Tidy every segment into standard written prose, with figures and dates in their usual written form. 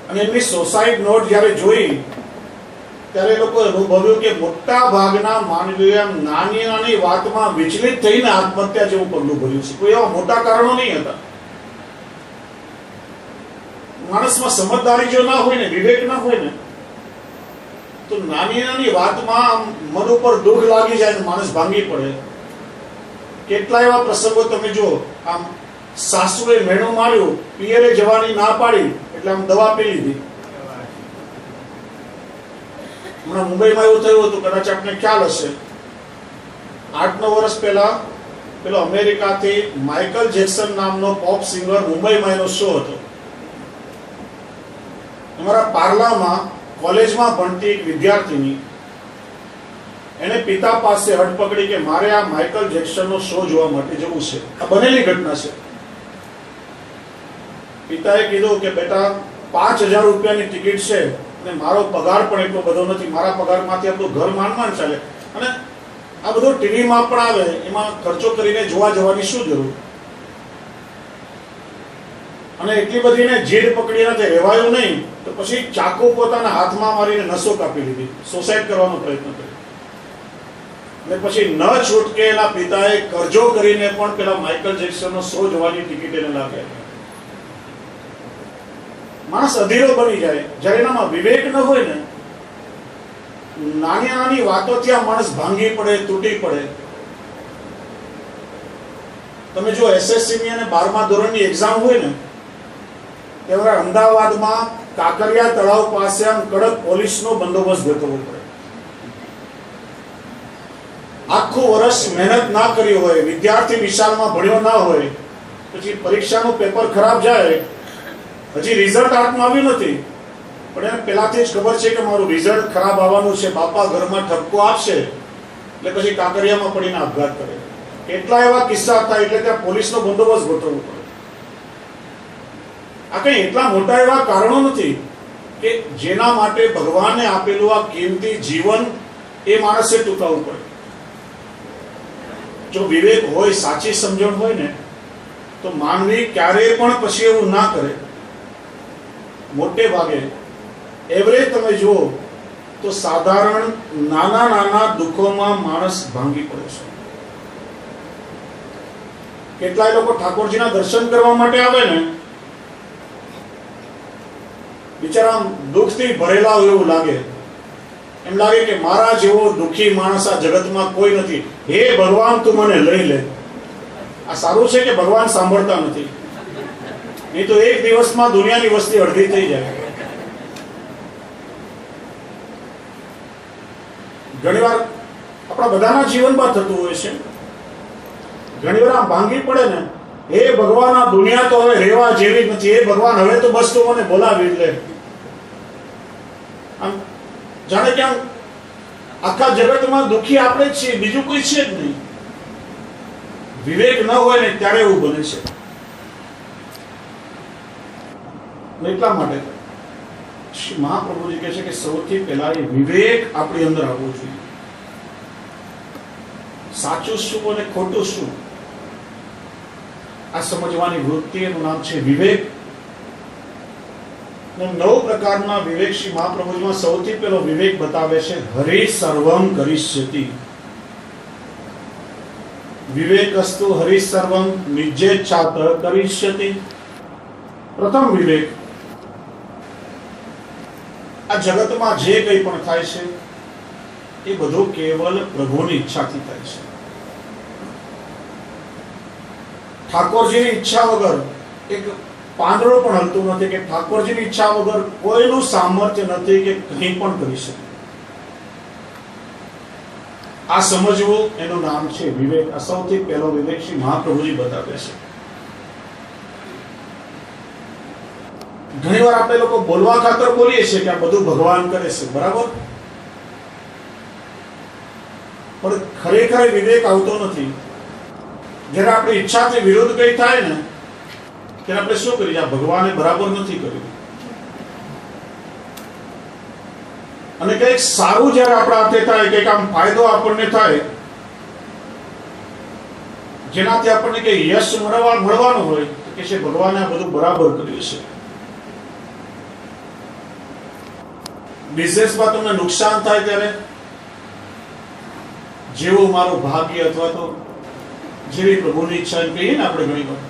અને એમની suicide not જ્યારે જોઈ ત્યારે એ લોકો અનુભવ્યું કે મોટા ભાગના માનવીઓ નાની નાની વાતમાં વિચલિત થઈને આત્મહત્યા જેવું પગલું ભર્યું છે. કોઈ એવા મોટા કારણો નહીં હતા. માણસમાં સમજદારી જો ના હોય ને, વિવેક ના હોય ને, તો નાની નાની વાતમાં મન ઉપર દુઃખ લાગી જાય તો માણસ ભાંગી પડે. કેટલા એવા પ્રસંગો તમે જો, આમ સાસુએ મેણું માર્યું, પિયરે જવાની ના પાડી એટલે આમ દવા પી લીધી. હમણાં મુંબઈમાં એવું થયું હતું, કદાચ આપને ખ્યાલ હશે, 8-9 વર્ષ પહેલા પેલો અમેરિકાથી માઇકલ જેક્સન નામનો પોપ સિંગર મુંબઈમાં એનો શો હતો. અમારા પાર્લામાં કોલેજમાં ભણતી એક વિદ્યાર્થીની એને પિતા પાસે હટ પકડી કે મારે આ માઇકલ જેક્સનનો શો જોવા માટે જવું છે. આ બનેલી ઘટના છે. પિતાએ કીધું કે બેટા 5,000 રૂપિયાની ટિકિટ છે અને મારો પગાર પણ એટલો બધો નથી, મારા પગારમાંથી આપણું ઘર માંડ ચાલે, અને આ બધું ટીવીમાં પણ આવે, એમાં ખર્ચો કરીને જોવા જવાની શું જરૂર? અને એટલી બધી એને જીદ પકડીને તે રહેવાયું નહીં, તો પછી ચાકુ પોતાના હાથમાં મારીને નસો કાપી લીધી, સુસાઇડ કરવાનો પ્રયત્ન કર્યો. અને પછી ન છૂટકે એના પિતાએ કરજો કરીને પણ પેલા માઇકલ જેક્સનનો શો જોવાની ટિકિટ એને લાગે. માણસ અધીરો બની જાય જ્યારે એનામાં વિવેક ન હોય ને. નાની નાની વાતોથી આ માણસ ભાંગી પડે, તૂટી પડે. તમે જો એસએસસીની અને 12મા ધોરણની એક્ઝામ હોય ને, ત્યારે અમદાવાદમાં કાંકરિયા તળાવ પાસે આમ કડક પોલીસનો બંદોબસ્ત ગોઠવવો પડે. આખું વર્ષ મહેનત ના કરી હોય, વિદ્યાર્થી વિશાળમાં ભણ્યો ના હોય, પછી પરીક્ષાનું પેપર ખરાબ જાય, હજી રિઝલ્ટ હાથમાં આવ્યું નથી, પણ એને પહેલાથી જ ખબર છે કે મારું રિઝલ્ટ ખરાબ આવવાનું છે, બાપા ઘરમાં ઠપકો આપશે, એટલે પછી કાંકરિયામાં પડીને આપઘાત કરે. કેટલા એવા કિસ્સા હતા, એટલે ત્યાં પોલીસનો બંદોબસ્ત ગોઠવવો પડે. આ કઈ એટલા મોટા એવા કારણો નથી કે જેના માટે ભગવાને આપેલું આ કિંમતી જીવન એ માણસે ટૂંકાવવું પડે. જો વિવેક હોય, સાચી સમજણ હોય ને, તો માનવી ક્યારેય પણ પછી એવું ના કરે. મોટે ભાગે એવરેજ તમે જુઓ તો સાધારણ નાના નાના દુઃખોમાં માણસ ભાંગી પડે છે. કેટલાય લોકો ઠાકોરજીના દર્શન કરવા માટે આવે ને, બિચારા દુઃખથી ભરેલા હોય એવું લાગે. એમ લાગે કે મારા જેવો દુઃખી માણસ આ જગતમાં કોઈ નથી, હે ભગવાન તું મને લઈ લે. આ સારું છે કે ભગવાન સાંભળતા નથી, નહીં તો એક દિવસમાં દુનિયાની વસ્તી અડધી થઈ જાય. ઘણીવાર આપણા બધાના જીવનમાં થતું હોય છે. ઘણીવાર આમ ભાંગી પડે ને, હે ભગવાન આ દુનિયા તો હવે રહેવા જેવી જ નથી, હે ભગવાન હવે તો બસ તું મને બોલાવી લે. આમ જાણે કે આમ આખા જગતમાં દુઃખી આપણે જ છીએ, બીજું કોઈ છે જ નહીં. વિવેક ન હોય ને ત્યારે એવું બને છે. એટલા માટે શ્રી મહાપ્રભુજી કહે છે કે સૌથી પહેલા એ વિવેક આપણી અંદર આવવો જોઈએ. સાચું શું અને ખોટું શું આ સમજવાની વૃત્તિ, એનું નામ છે વિવેક. 9 પ્રકારના વિવેક શ્રી મહાપ્રભુજીમાં સૌથી પહેલો વિવેક બતાવે છે હરિ સર્વમ કરિષ્યતિ. વિવેકસ્તુ હરિ સર્વમ નિજ્જેચ્છાત કરિષ્યતિ. પ્રથમ વિવેક, આ જગતમાં જે કંઈ પણ થાય છે એ બધું કેવલ પ્રભુની ઈચ્છાથી થાય છે. ઠાકોરજીની ઈચ્છા વગર એક પાંદડો પણ હલતું નથી, કે ઠાકોરજીની ઈચ્છા વગર કોઈનું સામર્થ્ય નથી કે કંઈ પણ કરી શકે. આ સમજવું એનું નામ છે વિવેક. આ સૌથી પહેલો વિવેક શ્રી મહાપ્રભુજી બતાવે છે. ઘણીવાર આપણે લોકો બોલવા ખાતર બોલીએ છીએ કે આ બધું ભગવાન કરે છે, બરાબર, પણ ખરેખર વિવેક આવતો નથી. જ્યારે આપણી ઈચ્છાથી વિરુદ્ધ કંઈ થાય ને, ત્યારે આપણે શું કરીએ? આ ભગવાને બરાબર નથી કર્યું. અને કંઈક સારું જ્યારે આપણા હાથે થાય, કંઈક આમ ફાયદો આપણને થાય, જેનાથી આપણને કંઈ યશ મળવાનું હોય, તો કે છે ભગવાને આ બધું બરાબર કર્યું છે. બિઝનેસમાં તમને નુકસાન થાય ત્યારે જેવું મારું ભાગ્ય અથવા તો જેવી પ્રભુની ઈચ્છા એમ કહીએ ને આપણે ઘણી વાર.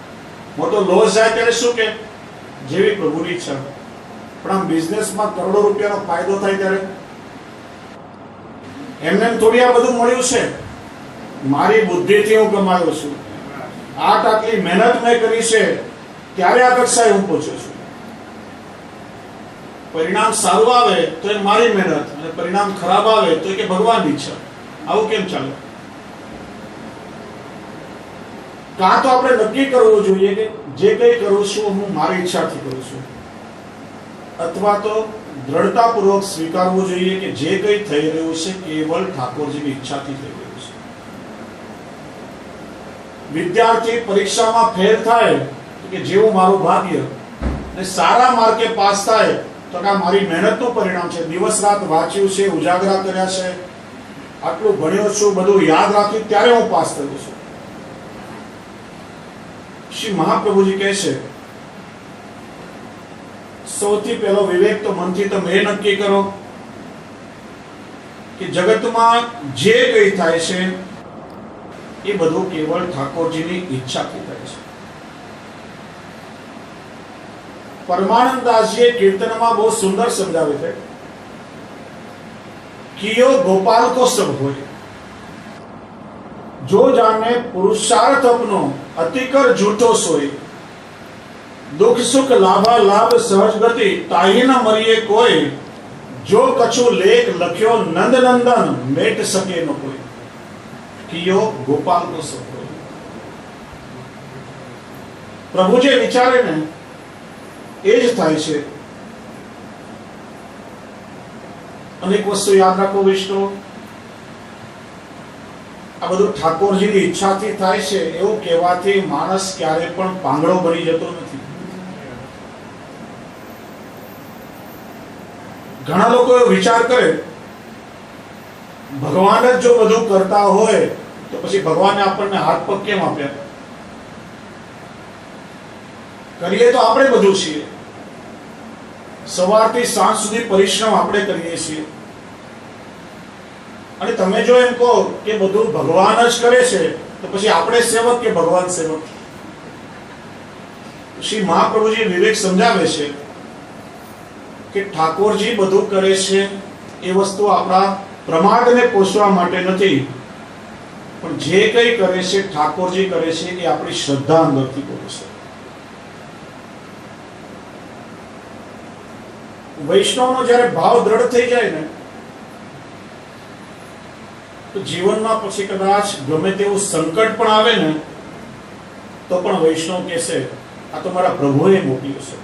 મોટો લોસ જાય ત્યારે શું કે જેવી પ્રભુની ઈચ્છા. પણ આમ બિઝનેસમાં કરોડો રૂપિયાનો ફાયદો થાય ત્યારે એમને થોડી આ બધું મળ્યું છે, મારી બુદ્ધિથી હું કમાયો છું, આટલી મહેનત મેં કરી છે ત્યારે આ કક્ષાએ હું પહોંચ્યો છું. પરિણામ સારું આવે તો એ મારી મહેનત, અને પરિણામ ખરાબ આવે તો કે ભગવાનની ઈચ્છા. આવું કેમ ચાલે? કાં તો આપણે નક્કી કરવું જોઈએ કે જે કંઈ કરું છું હું મારી ઈચ્છાથી કરું છું, અથવા તો દ્રઢતાપૂર્વક સ્વીકારવું જોઈએ કે જે કંઈ થઈ રહ્યું છે કેવળ ઠાકોરજીની ઈચ્છાથી થઈ રહ્યું છે. વિદ્યાર્થી પરીક્ષામાં ફેલ થાય કે જેવું મારું ભાગ્ય, અને સારા માર્કે પાસ થાય તો કે મારી મહેનતનું પરિણામ છે. દિવસ રાત વાંચ્યું છે, ઉજાગરા કર્યા છે, આટલું ભણ્યો છું, બધું યાદ રાખ્યું ત્યારે હું પાસ થયો છું. શ્રી મહાપ્રભુજી કહે છે સૌથી પહેલો વિવેક તો મનથી તમે એ નક્કી કરો કે જગતમાં જે કંઈ થાય છે એ બધું કેવળ ઠાકોરજીની ઈચ્છાથી થાય છે. પરમાનંદદાસજીએ કીર્તનમાં બહુ સુંદર સમજાવે છે, કિયો ગોપાલ કો સબ હોય, જો જાને પુરુષાર્થ અપનો અતિકર જૂઠો સોય, दुख सुख लाभा लाभ सहज गति ताही न मरिए कोई, जो कछु लेख लख्यो नंद नंदन मेट सके न कोई, कियो गोपाल को सब कोई. प्रभु जे विचारे ने એ જ થાય છે. અનેક વસ્તુ યાદ રાખો વિષ્ણુ, આ બધું ઠાકોરજીની ઈચ્છાથી થાય છે એવું કહેવાથી માણસ ક્યારે પણ પાંગળો બની જતો નથી. ઘણા લોકો વિચાર કરે ભગવાન જ જો બધું કરતા હોય તો પછી ભગવાને આપણને હાથ પગ કેમ આપ્યા? કરીએ તો આપણે બધું છીએ, સવારથી સાંજ સુધી પરિશ્રમ આપણે કરીએ છીએ, અને તમે જો એમ કહો કે બધું ભગવાન જ કરે છે તો પછી આપણે સેવક કે ભગવાન સેવક? શ્રી મહાપ્રભુજી વિવેક સમજાવે છે કે ઠાકોરજી બધું કરે છે એ વસ્તુ આપણા પ્રમાદને પોષવા માટે નથી, પણ જે કંઈ કરે છે ઠાકોરજી કરે છે એ આપણી શ્રદ્ધા અંદરથી કરે છે. વૈષ્ણવનો જ્યારે ભાવ દ્રઢ થઈ જાય ને તો જીવનમાં પછી કદાચ ગમે તેવું સંકટ પણ આવે ને તો પણ વૈષ્ણવ કહેશે આ તો મારા પ્રભુએ મોકલ્યું છે,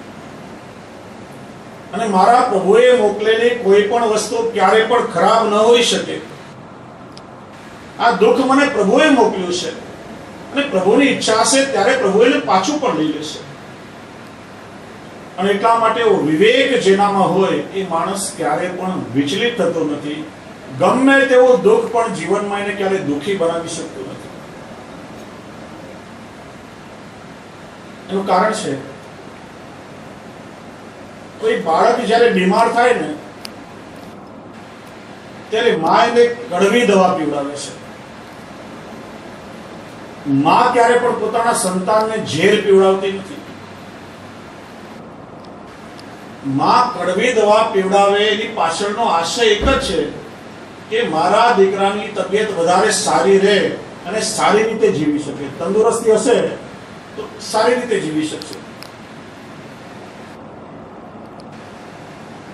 અને મારા પ્રભુએ મોકલેલી કોઈ પણ વસ્તુ ક્યારે પણ ખરાબ ન હોઈ શકે. આ દુઃખ મને પ્રભુએ મોકલ્યું છે, અને પ્રભુની ઈચ્છા છે ત્યારે પ્રભુ એને પાછું પણ લઈ લેશે. અને એટલા માટે વિવેક જેનામાં હોય એ માણસ ક્યારે પણ વિચલિત થતો નથી. ગમે તેવું દુઃખ પણ જીવનમાં એને ક્યારે દુઃખી બનાવી શકતું નથી. એનું કારણ છે કોઈ બાળક જ્યારે બીમાર થાય ને ત્યારે મા એને કડવી દવા પીવડાવે છે. મા ક્યારે પણ પોતાના સંતાનને ઝેર પીવડાવતી નથી. માં કડવી દવા પીવડાવે એની પાછળનો આશય એક જ છે કે મારા દીકરાની તબિયત વધારે સારી રહે અને સારી રીતે જીવી શકે. તંદુરસ્તી હશે તો સારી રીતે જીવી શકશે.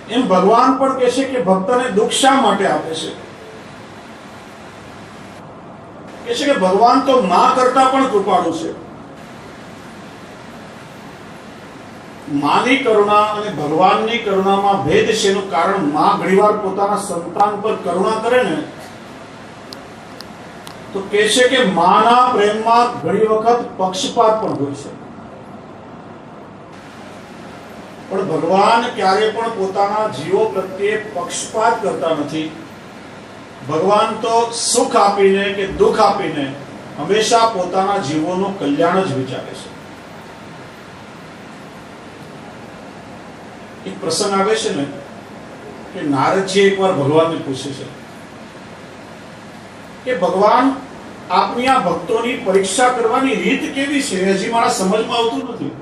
એમ ભગવાન પણ કહે છે કે ભક્તને દુઃખ શા માટે આપે છે? કહે છે કે ભગવાન તો માં કરતા પણ કૃપાળુ છે. માની કરુણા અને ભગવાનની કરુણામાં ભેદ છે. એનું કારણ માં ઘણીવાર પોતાના સંતાન પર કરુણા કરે ને તો કહે છે કે માના પ્રેમમાં ઘણી વખત પક્ષપાત પણ હોય છે, પણ ભગવાન ક્યારે પણ પોતાના જીવો પ્રત્યે પક્ષપાત કરતા નથી. ભગવાન તો સુખ આપીને કે દુઃખ આપીને હંમેશા પોતાના જીવોનું કલ્યાણ જ વિચારે છે. એક પ્રસંગ આવે છે ને કે નારદજી એકવાર ભગવાનને પૂછે છે કે ભગવાન, આપની આ ભક્તોની પરીક્ષા કરવાની રીત કેવી છે? હજી મારા સમજમાં આવતું નથી.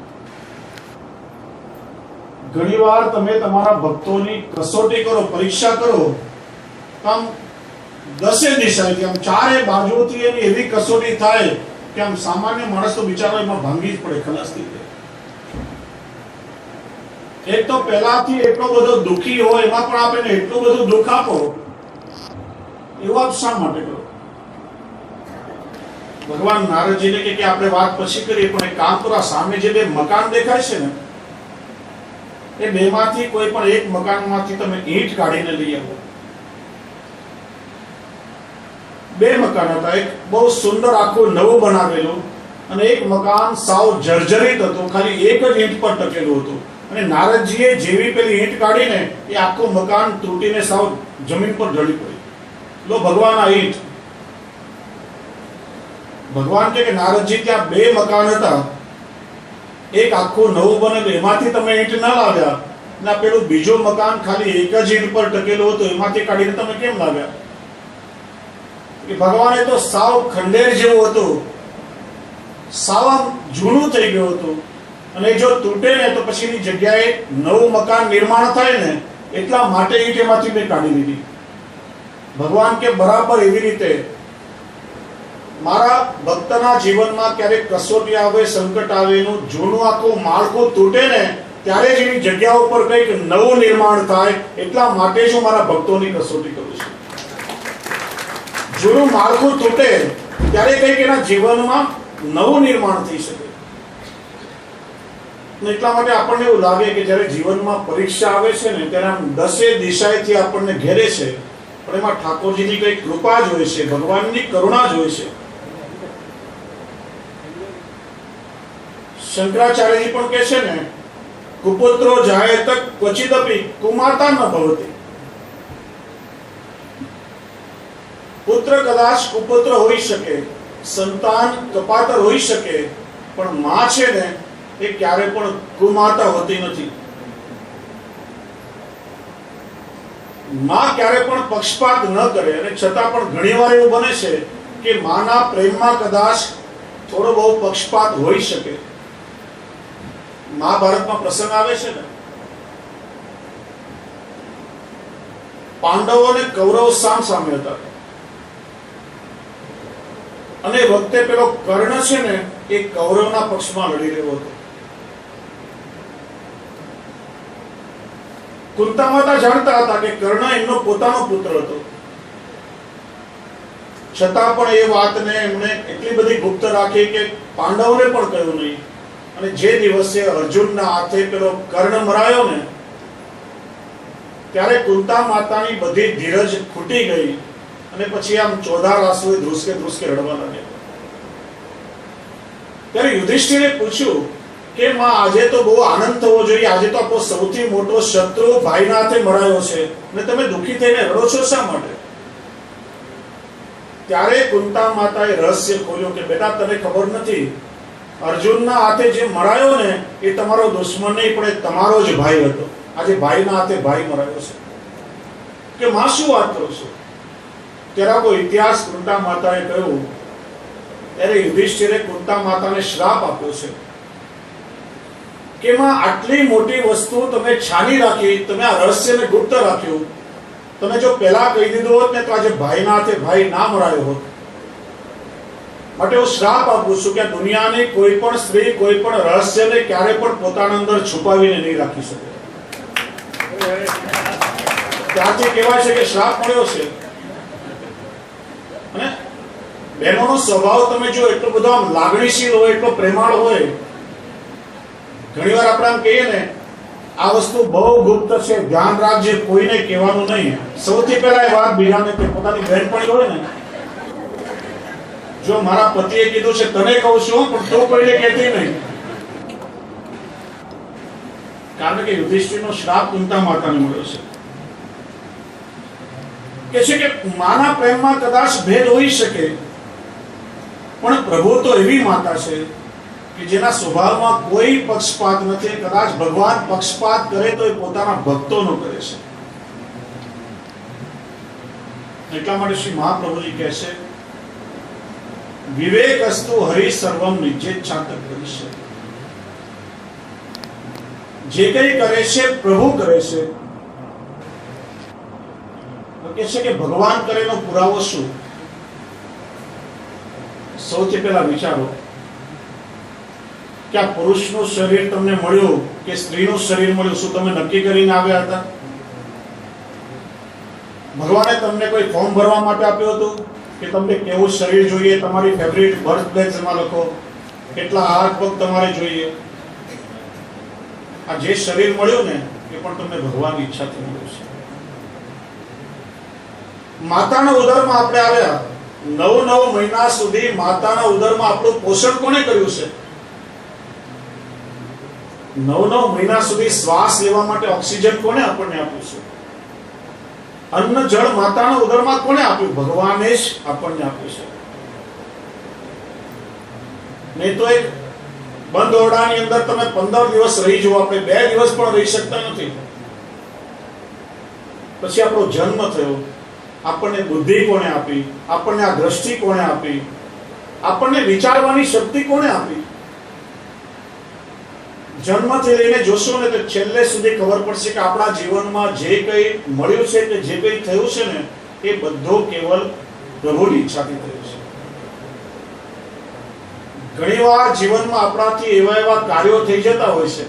ઘણીવાર તમે તમારા ભક્તોની કસોટી કરો, પરીક્ષા કરો, આમ દસે દિશાએથી, આમ ચારે બાજુથી એની એવી કસોટી થાય કે આમ સામાન્ય માણસ તો બિચારો એમાં ભાંગી જ પડે, ખલાસ થઈ જાય. એક તો પહેલાથી એટલો બધો દુઃખી હોય, એમાં પણ આપ એને એટલું બધું દુઃખ આપો, એવું આપ શા માટે કરો? ભગવાન નારદજીને કે આપણે વાત પછી કરીએ, પણ એક કામ કરો, આ સામે જે બે મકાન દેખાય છે ને, એ બેમાંથી કોઈ પણ એક મકાનમાંથી તમે ઈંટ કાઢીને લઈ આવો. બે મકાન હતા, એક બહુ સુંદર આખું નવું બનાવેલું, અને એક મકાન સાવ જર્જરિત હતું, ખાલી એક જ ઈંટ પર ટકેલું હતું. અને નારદજીએ જેવી પેલી ઈંટ કાઢીને એ આખું મકાન તૂટીને સાવ જમીન પર ઢળી પડી. લો ભગવાન આ ઈંટ. ભગવાન કે નારદજી, ત્યાં બે મકાન હતા, એક આખું નવું બનેલું, એમાંથી તમે ઈંટ ના લાવ્યા, ના પેલું બીજું મકાન ખાલી એક જ ઈંટ પર ટકેલું હતું, એમાંથી કાઢીને તમે કેમ લાવ્યા? કે ભગવાન, એ તો સાવ ખંડેર જેવું હતું, સાવ જૂનું થઈ ગયું હતું, અને જો તૂટે ને તો પછીની જગ્યાએ નવું મકાન નિર્માણ થાય ને, એટલા માટે ઈંટ એમાંથી મેં કાઢી લીધી. ભગવાન કે બરાબર એવી રીતે મારા ભક્તના જીવનમાં ક્યારેક કસોટી આવે, સંકટ આવે, એનું જૂનું આખું માળખું તૂટે ને, ત્યારે જ એની જગ્યા ઉપર કંઈક નવું નિર્માણ થાય, એટલા માટે જ હું મારા ભક્તોની કસોટી કરું છું. જૂનું માળખું તૂટે ત્યારે કંઈક એના જીવનમાં નવું નિર્માણ થઈ શકે. એટલા માટે આપણને એવું લાગે કે જ્યારે જીવનમાં પરીક્ષા આવે છે ને, ત્યારે આમ દસે દિશાએથી આપણને ઘેરે છે, પણ એમાં ઠાકોરજીની કઈ કૃપા જ હોય છે, ભગવાનની કરુણા જ હોય છે. શંકરાચાર્યજી પણ કહે છે ને, કુપુત્રો જાયત ક્વચિદપી કુમાતા ન ભવતી. પુત્ર કદાચ કુપુત્ર હોઈ શકે, સંતાન કપાતર હોઈ શકે, પણ માં છે ને એ ક્યારે પણ કુમાતા હોતી નથી. માં ક્યારે પણ પક્ષપાત ન કરે, અને છતાં પણ ઘણીવાર એવું બને છે કે માના પ્રેમમાં કદાચ થોડો બહુ પક્ષપાત હોઈ શકે. મહાભારતમાં પ્રસંગ આવે છે ને, પાંડવો અને કૌરવ સામ સામે હતા, અને વખતે પેલો કર્ણ છે ને એ કૌરવના પક્ષમાં લડી રહ્યો હતો. કુંતા માતા જાણતા હતા કે કર્ણ એમનો પોતાનો પુત્ર હતો, છતાં પણ એ વાતને એમણે એટલી બધી ગુપ્ત રાખી કે પાંડવોને પણ કહ્યું નહીં. અને જે દિવસે અર્જુનના હાથે પેલો કર્ણ મરાયો ને, ત્યારે કુંતા માતાની બધી ધીરજ ખૂટી ગઈ, અને પછી આમ ચોધાર આંસુએ ધ્રુસકે ધ્રુસકે રડવા લાગ્યા. ત્યારે યુધિષ્ઠિરે પૂછ્યું કે માં, આજે તો બહુ આનંદ થવો જોઈએ, આજે તો આપણો સૌથી મોટો શત્રુ ભાઈના હાથે મરાયો છે, અને તમે દુઃખી થઈને રડો છો શા માટે? ત્યારે કુંતા માતાએ રહસ્ય ખોલ્યું કે બેટા, તને ખબર નથી, અર્જુનના હાથે જે મરાયો ને એ તમારો દુશ્મન નહીં, પણ એ તમારો જ ભાઈ હતો. આજે ભાઈના હાથે ભાઈ મરાયો છે. કે માં શું વાત કરો છો? ત્યારે કોઈ ઇતિહાસ કુંતા માતાએ કહ્યું, ત્યારે યુધિષ્ઠિરે કુંતા માતાને શ્રાપ આપ્યો છે કે માં, આટલી મોટી વસ્તુ તમે છાની રાખી, તમે આ રહસ્યને ગુપ્ત રાખ્યું, તમે જો પહેલા કહી દીધું હોત ને તો આજે ભાઈના હાથે ભાઈ ના મરાયો હોત. માટે હું શ્રાપ આપું છું કે દુનિયાની કોઈ પણ સ્ત્રી કોઈ પણ રહસ્યને ક્યારે પણ પોતાના અંદર છુપાવીને નહીં રાખી શકે. ત્યાંથી કહેવાય છે કે શ્રાપ મળ્યો છે. અને બહેનોનો સ્વભાવ તમે જો એટલો બધો આમ લાગણીશીલ હોય, એટલો પ્રેમાળ હોય, ઘણીવાર આપણે આમ કહીએ ને, આ વસ્તુ બહુ ગુપ્ત છે, ધ્યાન રાખજે, કોઈને કહેવાનું નહીં. સૌથી પહેલા એ વાત બીજાને કે પોતાની બહેનપણી હોય ને, જો મારા પતિએ કીધું છે તને કહું છું, પણ તું કોઈને કહેતી નહીં. કારણ કે યુધિષ્ઠિરનો શ્રાપ કુંતા માતાને મળ્યો છે. કે છે કે માના પ્રેમમાં કદાચ ભેદ હોઈ શકે, પણ પ્રભુ તો એવી માતા છે કે જેના સ્વભાવમાં કોઈ પક્ષપાત નથી. કદાચ ભગવાન પક્ષપાત કરે તો એ પોતાના ભક્તોનો કરે છે. એટલા માટે શ્રી મહાપ્રભુજી કહે છે, વિવેક અસ્તુ હરિ સર્વમ નિજ્જેચ્છાત કરીશે. જે કંઈ કરે છે પ્રભુ કરે છે. કહે છે કે ભગવાન કરેનો પુરાવો શું? સૌથી પહેલા વિચારો કે આ પુરુષનું શરીર તમને મળ્યું કે સ્ત્રીનું શરીર મળ્યું, શું તમે નક્કી કરીને આવ્યા હતા? ભગવાને તમને કોઈ ફોર્મ ભરવા માટે આપ્યું હતું કે તમને કેવું શરીર જોઈએ, તમારી ફેવરિટ બર્થ પ્લેસ એમાં લખો, કેટલા હાથ પગ તમારે જોઈએ? આ જે શરીર મળ્યું ને એ પણ તમને ભગવાનની ઈચ્છાથી મળ્યું છે. માતાના ઉદરમાં આપણે આવ્યા, 9 મહિના સુધી માતાના ઉદરમાં આપણું પોષણ કોને કર્યું છે? 9 મહિના સુધી શ્વાસ લેવા માટે ઓક્સિજન કોને આપણને આપ્યું છે? અન્ન જળ માતાના ઉદરમાં કોને આપ્યું? ભગવાને જ આપણને આપ્યું છે. નહીં તો એક બંધ ઓરડાની અંદર તમે 15 દિવસ રહી જુઓ, આપણે 2 દિવસ પણ રહી શકતા નથી. પછી આપણો જન્મ થયો, આપણને બુદ્ધિ કોને આપી? આપણને આ દ્રષ્ટિ કોને આપી? આપણને વિચારવાની શક્તિ કોને આપી? જન્મથી લઈને જોશો ને તો છેલ્લે સુધી ખબર પડશે કે આપણા જીવનમાં જે કંઈ મળ્યું છે કે જે કંઈ થયું છે ને એ બધું કેવલ પ્રભુની ઈચ્છાથી થયું છે. ઘણીવાર જીવનમાં આપણાથી એવા કાર્યો થઈ જતા હોય છે,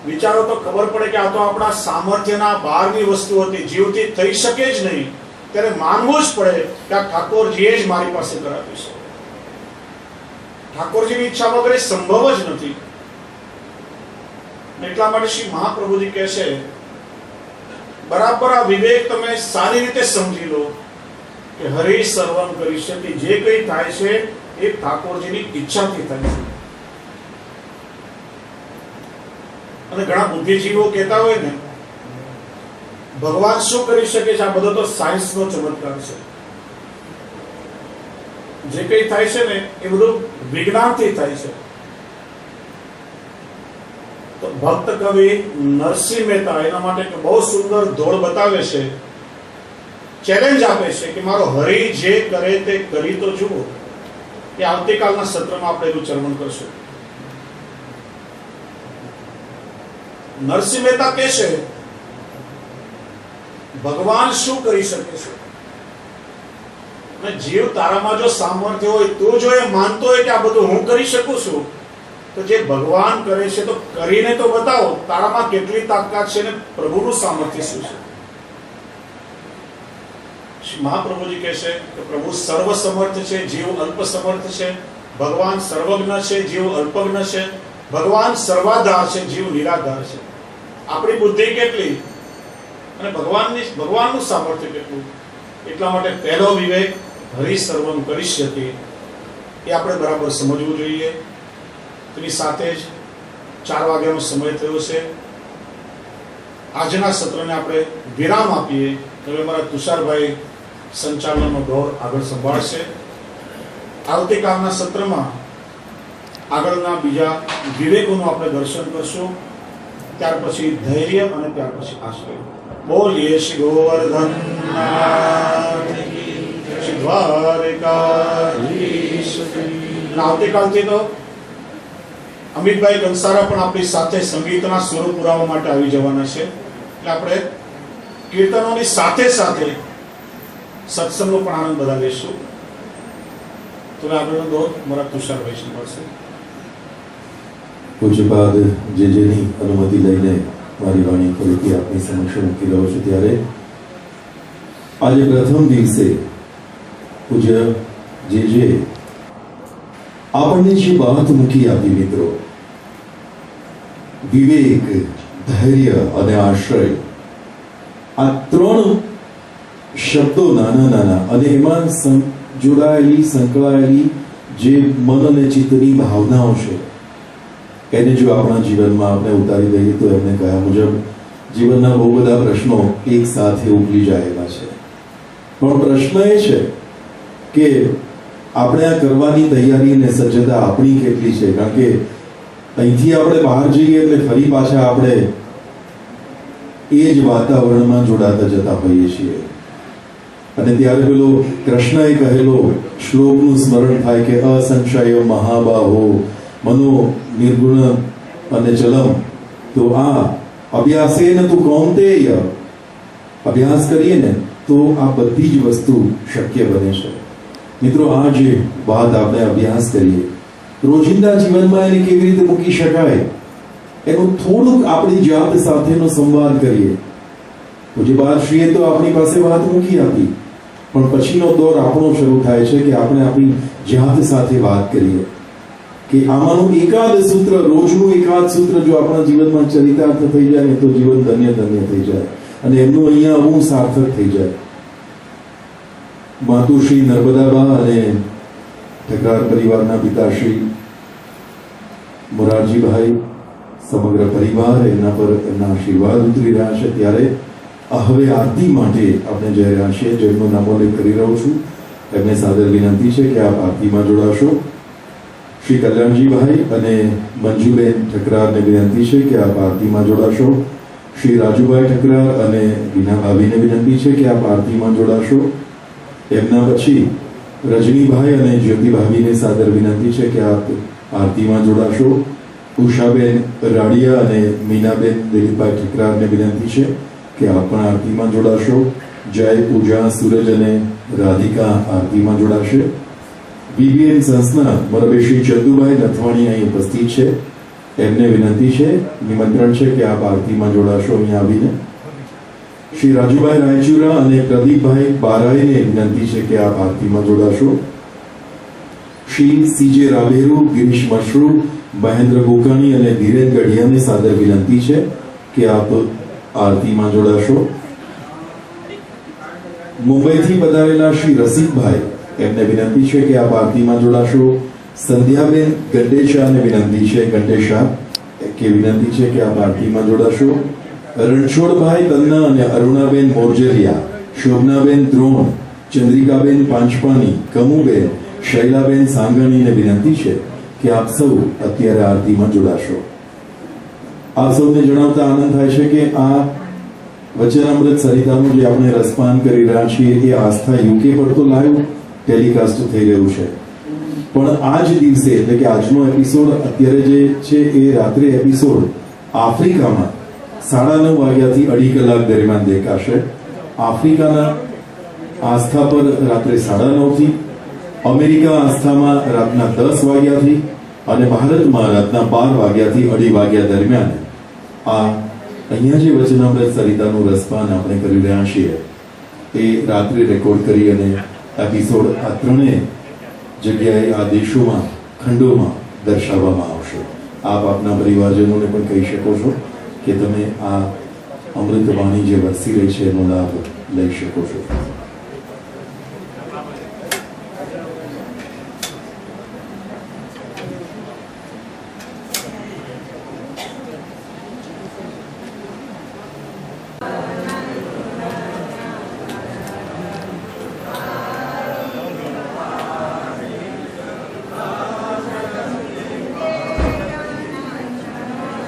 વિચારો તો ખબર પડે કે આ તો આપણા સામર્થ્યના બહારની વસ્તુ હતી, જીવથી થઈ શકે જ નહીં. ત્યારે માનવું જ પડે કે આ ઠાકોરજીએ જ મારી પાસે કરાવ્યું છે. ઠાકોરજીની ઈચ્છા વગર એ સંભવ જ નથી. એટલા માટે શ્રી મહાપ્રભુજી કહે છે, બરાબર આ વિવેક તમે સારી રીતે સમજી લો કે હરિ સર્વમ કરી શકે. જે કંઈ થાય છે એ ઠાકોરજીની ઈચ્છાથી થાય છે. અને ઘણા બુદ્ધિજીવો કહેતા હોય ને, ભગવાન શું કરી શકે છે? આ બધો તો સાયન્સનો ચમત્કાર છે. જે કંઈ થાય છે ને એ બધું વિજ્ઞાનથી થાય છે. તો ભક્ત કવિ નરસિંહ મહેતા એના માટે બહુ સુંદર દોડ બતાવે છે, ચેલેન્જ આપે છે કે મારો હરિ જે કરે તે કરી તો જુઓ. એ આવતીકાલના સત્રમાં આપણે એનું ચર્મન કરશું. નરસિંહ મહેતા કહે છે, ભગવાન શું કરી શકે છે? અને જીવ તારામાં જો સામર્થ્ય હોય, તું જો એ માનતો હોય કે આ બધું હું કરી શકું છું, તો જે ભગવાન કરે છે તો કરીને તો બતાવો. તારામાં કેટલી તાકાત છે ને પ્રભુનું સામર્થ્ય શું છે? મહાપ્રભુજી કહે છે કે પ્રભુ સર્વ સમર્થ છે, જીવ અલ્પ સમર્થ છે. ભગવાન સર્વજ્ઞ છે, જીવ અલ્પજ્ઞ છે. ભગવાન સર્વાધાર છે, જીવ નિરાધાર છે. આપણી બુદ્ધિ કેટલી અને ભગવાનનું સામર્થ્ય કેટલું? એટલા માટે પહેલો વિવેક હરિ સર્વમ કરીષ્યતિ એ આપણે બરાબર સમજવું જોઈએ. તેની સાથે જ 4 વાગ્યાનો સમય થયો છે. આજના સત્રને આપણે વિરામ આપીએ. હવે મારા તુષારભાઈ સંચાલનનો દોર આગળ સંભાળશે. આવતીકાલના સત્રમાં આગળના બીજા વિવેકોનું આપણે દર્શન કરશું. ત્યાર પછી ધૈર્ય અને ત્યાર પછી આશ્રય. બોલીએ શ્રી ગોવર્ધન શ્રી દ્વારકાધીશ. આવતીકાલથી તો અમિતભાઈ કંસારા પણ આપણી સાથે સંગીતના સ્વરૂપ પુરાવા માટે આવી જવાના છે. એટલે આપણે કીર્તનોની સાથે સાથે સત્સંગનો પણ આનંદ બધા લેશું. તો આગળનો દોર મારા તુષારભાઈ સંભાળશે. પૂજ્યપાદ જેની અનુમતિ લઈને મારી વાણી ફરીથી આપની સમક્ષ મૂકી રહ્યો છું. ત્યારે આજે પ્રથમ દિવસે પૂજ્ય જે આપણને જે વાત મૂકી આપી મિત્રો, વિવેક, ધૈર્ય અને આશ્રય, આ 3 શબ્દો નાના નાના અને એમાં જોડાયેલી સંકળાયેલી જે મન અને ચિત્તની ભાવનાઓ છે, એને જો આપણા જીવનમાં આપણે ઉતારી દઈએ તો એમને કહ્યા મુજબ જીવનના બહુ બધા પ્રશ્નો એક સાથે ઉકલી જાય એવા છે. પણ પ્રશ્ન એ છે કે આપણે આ કરવાની તૈયારી અને સજ્જતા આપણી કેટલી છે? કારણ કે અહીંથી આપણે બહાર જઈએ એટલે ફરી પાછા આપણે એ જ વાતાવરણમાં જોડાતા જતા હોઈએ છીએ. અને ત્યારે પેલો કૃષ્ણએ કહેલો શ્લોકનું સ્મરણ થાય કે અસંશય મહાબાહો મનો નિર્ગુણ અને ચલમ. તો આ અભ્યાસેન તું કૌંતેય, અભ્યાસ કરીએ ને તો આ બધી જ વસ્તુ શક્ય બને છે. મિત્રો, આ જે વાત આપણે અભ્યાસ કરીએ, રોજિંદા જીવનમાં એને કેવી રીતે મૂકી શકાય એનું થોડુંક આપણી જાત સાથેનો સંવાદ કરીએ. પૂજ્યપાદશ્રીએ તો આપણી પાસે વાત મૂકી આપી, પણ પછીનો દોર આપણો શરૂ થાય છે કે આપણે આપણી જાત સાથે વાત કરીએ કે આમાંનું એકાદ સૂત્ર, રોજનું એકાદ સૂત્ર જો આપણા જીવનમાં ચરિતાર્થ થઈ જાય ને તો જીવન ધન્ય ધન્ય થઈ જાય અને એમનું અહીંયા આવવું સાર્થક થઈ જાય. માતુશ્રી નર્મદાબા અને ઠકરાર પરિવારના પિતાશ્રી મોરારજીભાઈ, સમગ્ર પરિવાર એમના પર એમના આશીર્વાદ ઉતરી રહ્યા છે. ત્યારે હવે આરતી માટે આપણે જઈ રહ્યા છીએ, જેમનું નામોલ્લેખ કરી રહ્યો છું. એમને સાદર વિનંતી છે કે આપ આરતીમાં જોડાશો. શ્રી કલ્યાણજીભાઈ અને મંજુબેન ઠકરારને વિનંતી છે કે આપ આરતીમાં જોડાશો. શ્રી રાજુભાઈ ઠકરાર અને બીના ભાભીને વિનંતી છે કે આપ આરતીમાં જોડાશો. એમના પછી રજનીભાઈ અને જ્યોતિ ભાભીને સાદર વિનંતી છે કે આપ આરતીમાં જોડાશો. ઉષાબેન રાડિયા અને મીનાબેન દિલીપભાઈ ઠકરારને વિનંતી છે કે આપ પણ આરતીમાં જોડાશો. જય, પૂજા, સૂરજ અને રાધિકા આરતીમાં જોડાશે. બીબીએન સંસ્થા મરબેશ્રી ચંદુભાઈ નથવાણી અહીં ઉપસ્થિત છે. એમને વિનંતી છે, નિમંત્રણ છે કે આપ આરતીમાં જોડાશો અહીંયા આવીને. શ્રી રાજુભાઈ રાયચુરા અને પ્રદીપભાઈ બારાઈને વિનંતી છે કે આપ આરતીમાં જોડાશો. શ્રી સીજે રાબેરુ, ગિરીશ મશરૂ, મહેન્દ્ર ગોકાણી અને ધીરેન ગઢિયાને સાદર વિનંતી છે કે આપ આરતીમાં જોડાશો. મુંબઈથી પધારેલા શ્રી રસિકભાઈ, એમને વિનંતી છે કે આપ આરતીમાં જોડાશો. સંધ્યાબેન ગંડેશાને વિનંતી છે, ગંડેશા કે વિનંતી છે કે આપ આરતીમાં જોડાશો. રણછોડભાઈ તન્ના અને અરુણાબેન મોરજરિયા, શોભનાબેન દ્રોણ, ચંદ્રિકાબેન પાંચપાની, કમુબેન, શૈલાબેન સાંગણીને વિનંતી છે કે આપ સૌ અત્યારે આરતીમાં જોડાશો. આપ સૌને જણાવતા આનંદ થાય છે કે આ વચનામૃત સરિતાનું જે આપણે રસપાન કરી રહ્યા છીએ એ આસ્થા યુકે પર તો લાઈવ ટેલિકાસ્ટ થઈ રહ્યું છે, પણ આ જ દિવસે એટલે કે આજનો એપિસોડ અત્યારે જે છે એ રાત્રે એપિસોડ આફ્રિકામાં 9:30 વાગ્યાથી 2.5 કલાક દરમિયાન દેખાશે. આફ્રિકાના આસ્થા પર રાત્રે 9:30 થી, અમેરિકા આસ્થામાં રાતના 10 વાગ્યાથી અને ભારતમાં રાતના 12 વાગ્યાથી 2.5 વાગ્યા દરમિયાન આ અહીંયા જે વચનામૃત સરિતાનું રસપાન આપણે કરી રહ્યા છીએ એ રાત્રે રેકોર્ડ કરી અને એપિસોડ આ ત્રણેય જગ્યાએ આ દેશોમાં, ખંડોમાં દર્શાવવામાં આવશે. આપ આપના પરિવારજનોને પણ કહી શકો છો કે તમે આ અમૃતવાણી જે વરસી રહી છે એનો લાભ લઈ શકો છો.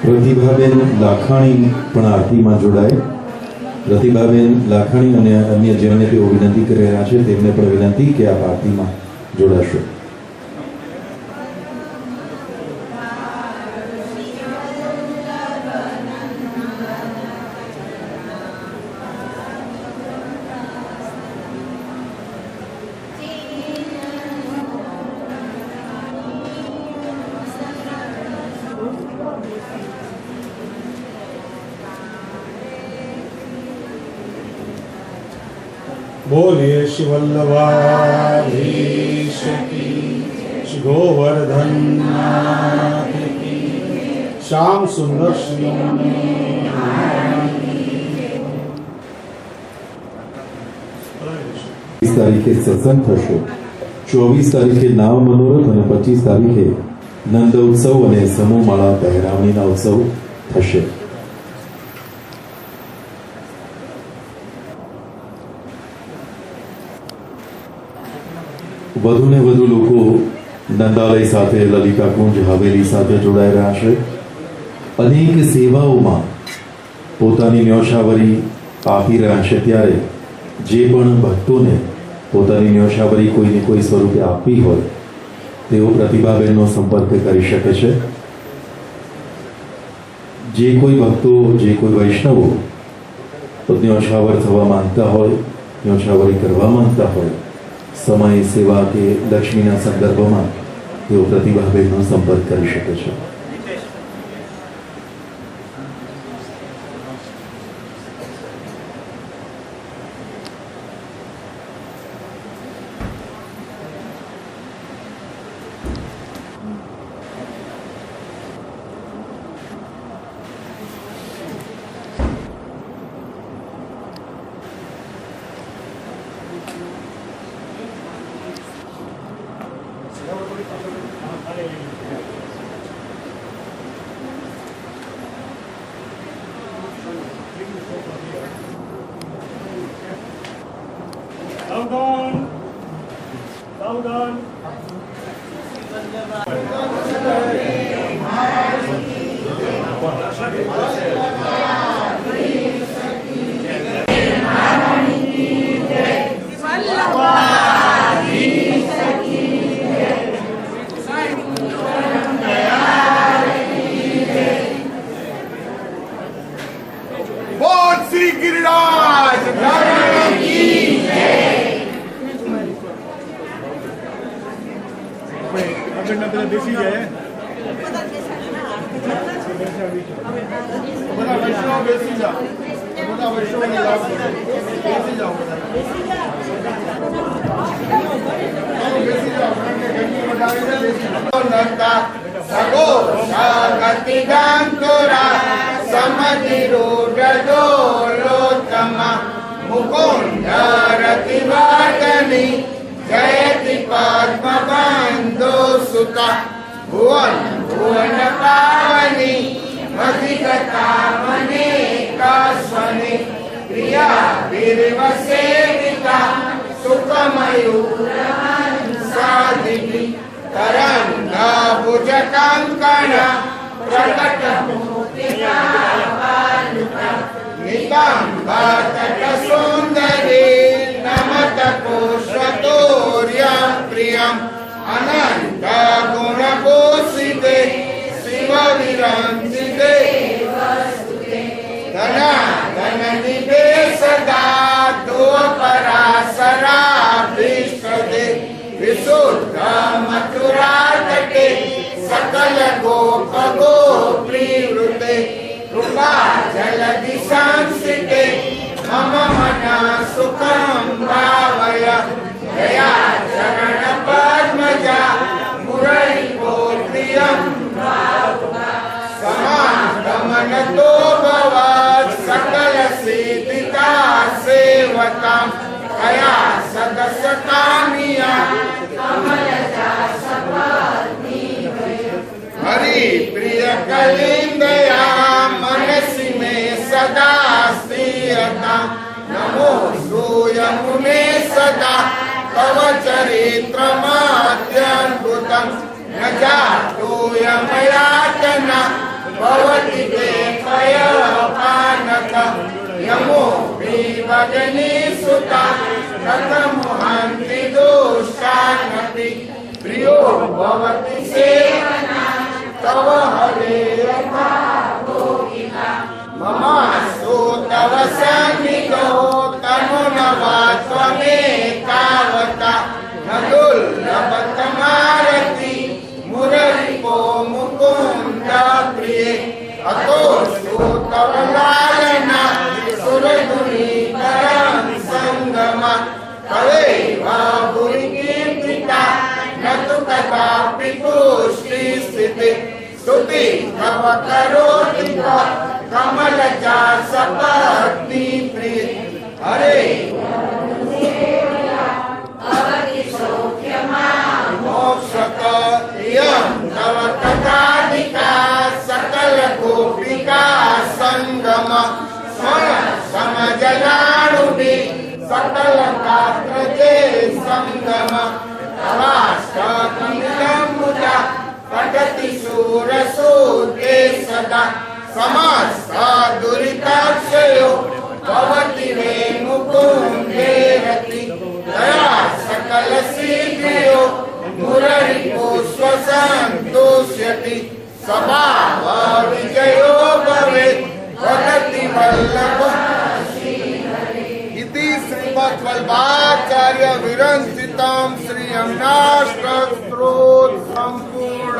પ્રતિભાબેન લાખાણી પણ આરતીમાં જોડાય. પ્રતિભાબેન લાખાણી અને અન્ય જેમને તેઓ વિનંતી કરી રહ્યા છે તેમને પણ વિનંતી કે આપ આરતીમાં જોડાશો. बोलिए श्री वल्लभाधीश की, श्री गोवर्धन नाथ की, श्याम सुंदर श्री 20 તારીખે સત્સંગ થશે. 24 તારીખે નાવ મનોરથ અને 25 તારીખે નંદ ઉત્સવ અને સમૂહ માળા પહેરાવણીના ઉત્સવ થશે. વધુ ને વધુ લોકો નંદાલય સાથે, લલિતા કુંજ હવેલી સાથે જોડાઈ રહ્યા છે. અનેક સેવાઓમાં પોતાની ન્યોછાવરી આપી રહ્યા છે. ત્યારે જે પણ ભક્તોને પોતાની ન્યોછાવરી કોઈને કોઈ સ્વરૂપે આપવી હોય તેઓ પ્રતિભાબેનનો સંપર્ક કરી શકે છે. જે કોઈ ભક્તો, જે કોઈ વૈષ્ણવો ન્યોછાવર થવા માંગતા હોય, ન્યોછાવરી કરવા માંગતા હોય, સમય, સેવા કે લક્ષ્મીના સંદર્ભમાં તેઓ પ્રતિભાબેનનો સંપર્ક કરી શકે છે. Saudon. Saudon. बोल श्री गिरिराज धर्म की આપણે બેસી જાય બધા વૈષ્ણવ બેસી જાઓ બધા વૈષ્ણવને લાભ મળે. બેસી જાઓ બધા બેસી જાઓ કારણ કે ગરમી વધારે છે. બેસી જાઓ નંદા સગો સાગતિ ગાંતુરા સમધિ રૂઢો લોચમા મુકુંદ રતિવાદની જયતિ પદ્મ બંધો સુતા ભુવન ભુવન પાવની મધિગતા મને કાસ્વની પ્રિયા વીરવ સેવિતા સુખમયુર સાધિકી તરંગા ભુજ કંકણ પ્રકટ નિતાંબા તટ સુંદરી નમત કોશતોર્યમ પ્રિયમ અનંત ગુણ પોષિતે શિવ વિરંજિતે ધના ધન નિભે સદા દો પરાસરાભીષ્ટદે વિશુદ્ધ મથુરા તટે સકલ ગોપ ગોપી વૃતે કૃપા જલધિ સંસિતે મમ મના સુખમ ભાવય દયા ચરણ પદ્મજા મુરળી પ્રિયમ સમાગમનતો ભવત સકલ સિદ્ધિતા સેવતામ કયા સદસકામિયા હરિ પ્રિય કલિંદયા મનસી મે સદા સ્થિરતા નમો સૂયમુને સદા તવ ચરિત્રમાદ્યદ્ભુતમ ન જાતોયમયાતના ભવતિ તે પયપાનક યમો વિવદની સુતા કથમુહંતિ દોષાનપి પ્રિયો ભવતિ સેવના તવ હરે મમાસ્તુ તવ સન્નિધો તનુનવા ત્વમે કાવતા નદુર્લભતમારતિ મુરલિપો મુકુંદ પ્રિયે અતોસ્તુ તવ લાલના સુરધુની કરમ સંગમા તવૈવા ભૂરિ કીર્તિતા નતુ કદાપિ પુષ્ટિ સ્થિતિ સ્તુતિ તવ કરોતિ કમલજા સપત્નિ પ્રિય હરે મોક્ષક યમ તવ કથાધિકા સકલ ગોપિકા સંગમ સમજલાણુભિ સકલ ગાત્ર જે સંગમ તવાષ્ટકમિદમ્બુજા પઠતિ શૂરસૂતે સદા સમસ્ત દુરિતાક્ષયો ભવતિ રે મુકુંદે विरंसितां श्रियमनाष्टस्त्रोत संपूर्ण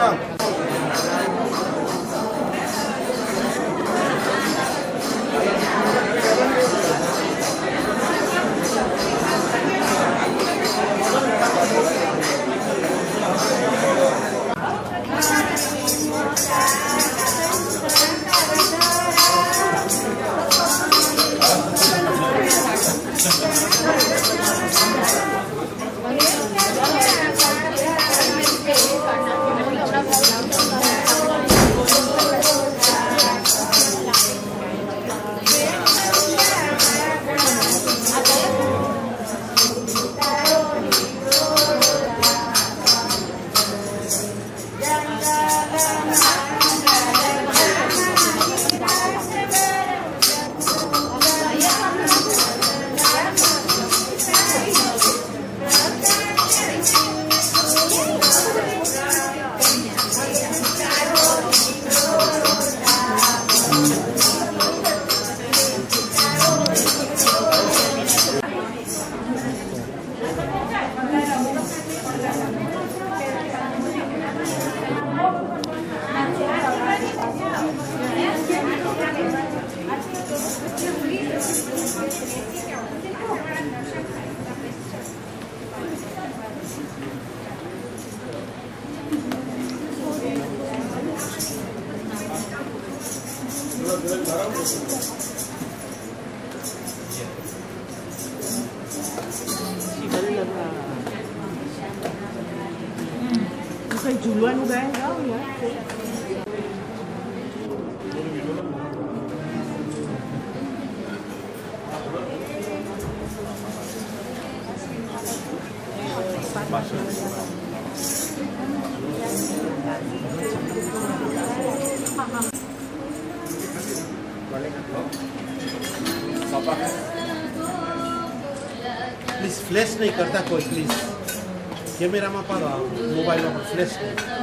કઈ ઝૂલવાનું ગાય ગાવ યાર પ્લીઝ ફ્લેશ નહીં કરતા કોઈ પ્લીઝ કેમેરામાં પાડો મોબાઈલમાં ફ્લેશ નહીં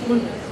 Good.